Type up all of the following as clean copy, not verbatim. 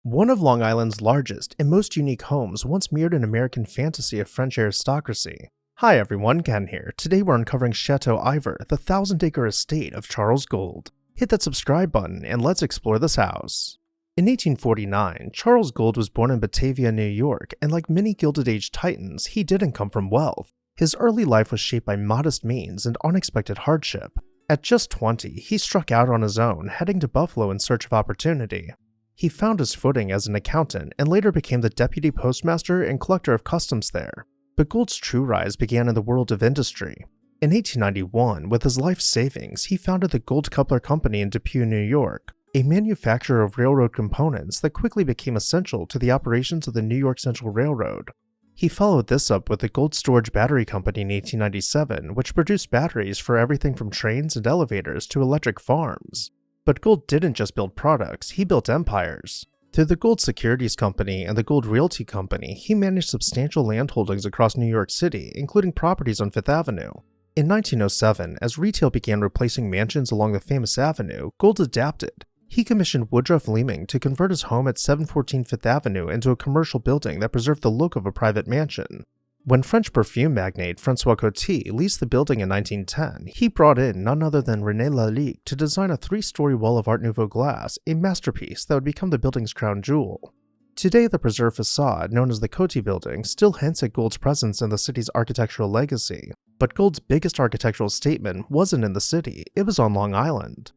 One of Long Island's largest and most unique homes once mirrored an American fantasy of French aristocracy. Hi everyone, Ken here. Today we're uncovering Chateau Ivor, the 1,000-acre estate of Charles Gould. Hit that subscribe button and let's explore this house. In 1849, Charles Gould was born in Batavia, New York, and like many Gilded Age titans, he didn't come from wealth. His early life was shaped by modest means and unexpected hardship. At just 20, he struck out on his own, heading to Buffalo in search of opportunity. He found his footing as an accountant and later became the deputy postmaster and collector of customs there. But Gould's true rise began in the world of industry. In 1891, with his life savings, he founded the Gould Coupler Company in Depew, New York, a manufacturer of railroad components that quickly became essential to the operations of the New York Central Railroad. He followed this up with the Gould Storage Battery Company in 1897, which produced batteries for everything from trains and elevators to electric farms. But Gould didn't just build products, he built empires. Through the Gould Securities Company and the Gould Realty Company, he managed substantial land holdings across New York City, including properties on Fifth Avenue. In 1907, as retail began replacing mansions along the famous avenue, Gould adapted. He commissioned Woodruff Leeming to convert his home at 714 Fifth Avenue into a commercial building that preserved the look of a private mansion. When French perfume magnate François Coty leased the building in 1910, he brought in none other than René Lalique to design a 3-story wall of Art Nouveau glass, a masterpiece that would become the building's crown jewel. Today, the preserved facade, known as the Coty Building, still hints at Gould's presence in the city's architectural legacy. But Gould's biggest architectural statement wasn't in the city, it was on Long Island.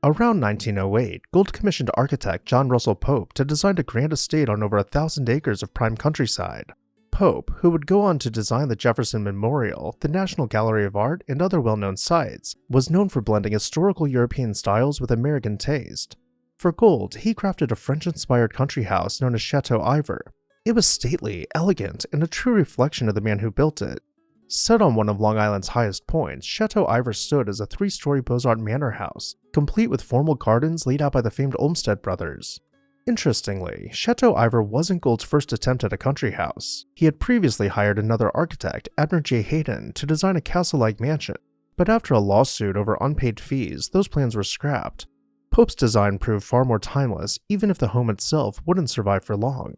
Around 1908, Gould commissioned architect John Russell Pope to design a grand estate on over 1,000 acres of prime countryside. Pope, who would go on to design the Jefferson Memorial, the National Gallery of Art, and other well-known sites, was known for blending historical European styles with American taste. For Gould, he crafted a French-inspired country house known as Chateau Ivor. It was stately, elegant, and a true reflection of the man who built it. Set on one of Long Island's highest points, Chateau Ivor stood as a 3-story Beaux-Arts manor house, complete with formal gardens laid out by the famed Olmsted Brothers. Interestingly, Chateau Ivor wasn't Gould's first attempt at a country house. He had previously hired another architect, Abner J. Hayden, to design a castle-like mansion, but after a lawsuit over unpaid fees, those plans were scrapped. Pope's design proved far more timeless, even if the home itself wouldn't survive for long.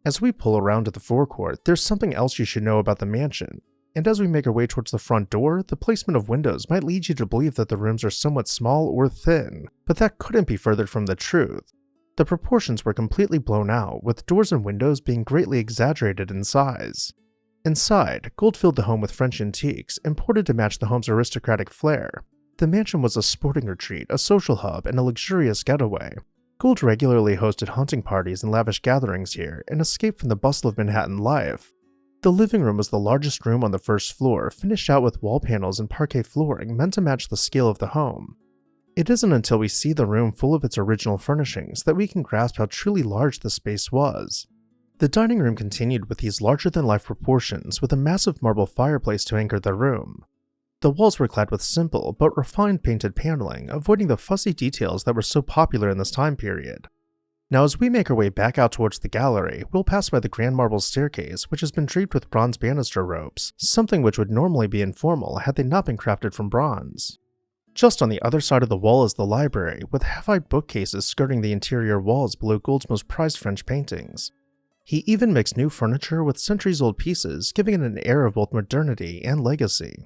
As we pull around to the forecourt, there's something else you should know about the mansion. And as we make our way towards the front door, the placement of windows might lead you to believe that the rooms are somewhat small or thin, but that couldn't be further from the truth. The proportions were completely blown out, with doors and windows being greatly exaggerated in size. Inside, Gould filled the home with French antiques, imported to match the home's aristocratic flair. The mansion was a sporting retreat, a social hub, and a luxurious getaway. Gould regularly hosted hunting parties and lavish gatherings here, and escaped from the bustle of Manhattan life. The living room was the largest room on the first floor, finished out with wall panels and parquet flooring meant to match the scale of the home. It isn't until we see the room full of its original furnishings that we can grasp how truly large the space was. The dining room continued with these larger-than-life proportions, with a massive marble fireplace to anchor the room. The walls were clad with simple but refined painted paneling, avoiding the fussy details that were so popular in this time period. Now as we make our way back out towards the gallery, we'll pass by the grand marble staircase, which has been draped with bronze banister ropes, something which would normally be informal had they not been crafted from bronze. Just on the other side of the wall is the library, with half-height bookcases skirting the interior walls below Gould's most prized French paintings. He even mixed new furniture with centuries-old pieces, giving it an air of both modernity and legacy.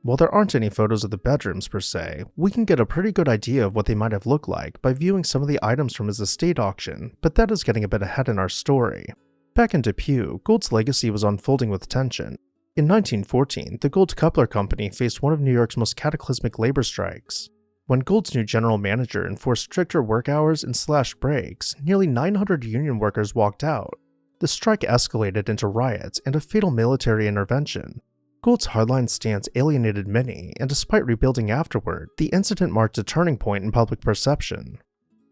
While there aren't any photos of the bedrooms per se, we can get a pretty good idea of what they might have looked like by viewing some of the items from his estate auction, but that is getting a bit ahead in our story. Back in Depew, Gould's legacy was unfolding with tension. In 1914, the Gould Coupler Company faced one of New York's most cataclysmic labor strikes. When Gould's new general manager enforced stricter work hours and slashed breaks, nearly 900 union workers walked out. The strike escalated into riots and a fatal military intervention. Gould's hardline stance alienated many, and despite rebuilding afterward, the incident marked a turning point in public perception.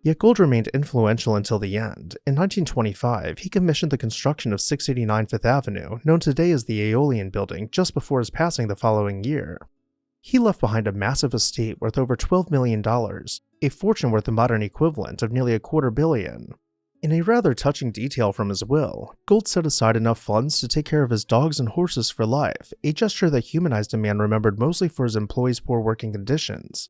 Yet Gould remained influential until the end. In 1925, he commissioned the construction of 689 Fifth Avenue, known today as the Aeolian Building, just before his passing the following year. He left behind a massive estate worth over $12 million, a fortune worth the modern equivalent of nearly $250 million. In a rather touching detail from his will, Gould set aside enough funds to take care of his dogs and horses for life, a gesture that humanized a man remembered mostly for his employees' poor working conditions.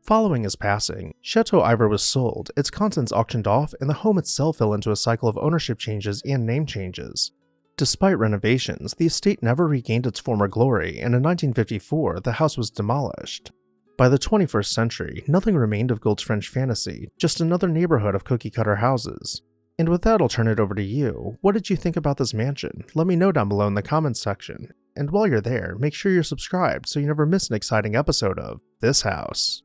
Following his passing, Chateau Ivor was sold, its contents auctioned off, and the home itself fell into a cycle of ownership changes and name changes. Despite renovations, the estate never regained its former glory, and in 1954, the house was demolished. By the 21st century, nothing remained of Gould's French fantasy, just another neighborhood of cookie-cutter houses. And with that, I'll turn it over to you. What did you think about this mansion? Let me know down below in the comments section. And while you're there, make sure you're subscribed so you never miss an exciting episode of This House.